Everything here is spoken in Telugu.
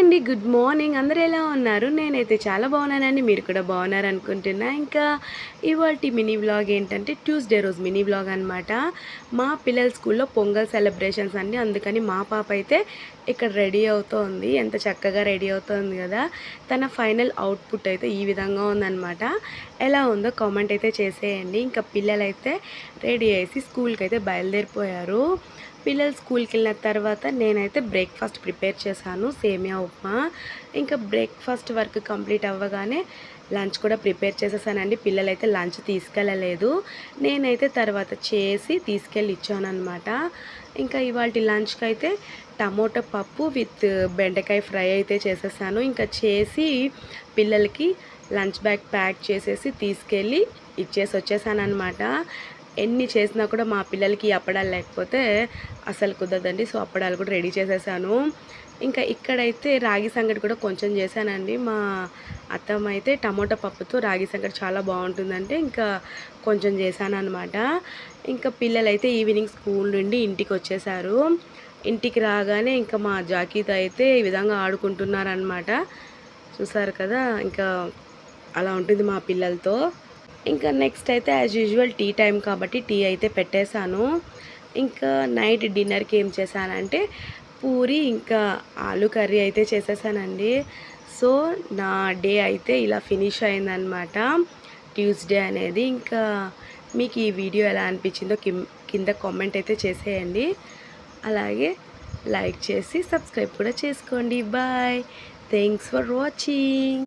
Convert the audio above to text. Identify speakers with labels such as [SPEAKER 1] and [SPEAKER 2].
[SPEAKER 1] అండి. Good morning. అందరూ ఎలా ఉన్నారు? నేనైతే చాలా బాగున్నానండి. మీరు కూడా బాగున్నారనుకుంటున్నా. ఇంకా ఇవాల్టి మినీ వ్లాగ్ ఏంటంటే ట్యూస్‌డే రోజు మినీ వ్లాగ్ అనమాట. మా పిల్లల స్కూల్‌లో పొంగల్ సెలబ్రేషన్స్ అండి. అందుకని మా పాప అయితే ఇక్కడ రెడీ అవుతోంది. ఎంత చక్కగా రెడీ అవుతోంది కదా! తన ఫైనల్ అవుట్‌పుట్ అయితే ఈ విధంగా ఉందనమాట. ఎలా ఉందో కామెంట్ అయితే చేసేయండి. ఇంకా పిల్లలైతే రెడీ అయ్యేసి స్కూల్‌కైతే బయలుదేరిపోయారు. పిల్లలు స్కూల్కి వెళ్ళిన తర్వాత నేనైతే బ్రేక్ఫాస్ట్ ప్రిపేర్ చేశాను, సేమియా ఉప్మా. ఇంకా బ్రేక్ఫాస్ట్ వర్క్ కంప్లీట్ అవ్వగానే లంచ్ కూడా ప్రిపేర్ చేసేసానండి. పిల్లలైతే లంచ్ తీసుకెళ్ళలేదు, నేనైతే తర్వాత చేసి తీసుకెళ్ళి ఇచ్చానమాట. ఇంకా ఇవాళ లంచ్కి అయితే టమోటా పప్పు విత్ బెండకాయ ఫ్రై అయితే చేసేసాను. ఇంకా చేసి పిల్లలకి లంచ్ బ్యాగ్ ప్యాక్ చేసేసి తీసుకెళ్ళి ఇచ్చేసి వచ్చేసాను అనమాట. ఎన్ని చేసినా కూడా మా పిల్లలకి అప్పడాలు లేకపోతే అసలు కుదరదండి. సో అప్పడాలు కూడా రెడీ చేసేసాను. ఇంకా ఇక్కడైతే రాగి సంగటి కూడా కొంచెం చేశానండి. మా అత్తమ్మ అయితే టమోటా పప్పుతో రాగి సంగటి చాలా బాగుంటుందంటే ఇంకా కొంచెం చేశాను అనమాట. ఇంకా పిల్లలైతే ఈవినింగ్ స్కూల్ నుండి ఇంటికి వచ్చేసారు. ఇంటికి రాగానే ఇంకా మా జాకీతో అయితే ఈ విధంగా ఆడుకుంటున్నారనమాట. చూసారు కదా, ఇంకా అలా ఉంటుంది మా పిల్లలతో. ఇంకా నెక్స్ట్ అయితే యాజ్ యూజువల్ టీ టైం కాబట్టి టీ అయితే పెట్టేశాను. ఇంకా నైట్ డిన్నర్కి ఏం చేశానంటే పూరి ఇంకా ఆలు కర్రీ అయితే చేసేసానండి. సో నా డే అయితే ఇలా ఫినిష్ అయిందనమాట, ట్యూస్డే అనేది. ఇంకా మీకు ఈ వీడియో ఎలా అనిపించిందో కింద కామెంట్ అయితే చేసేయండి. అలాగే లైక్ చేసి సబ్స్క్రైబ్ కూడా చేసుకోండి. Bye, thanks for watching.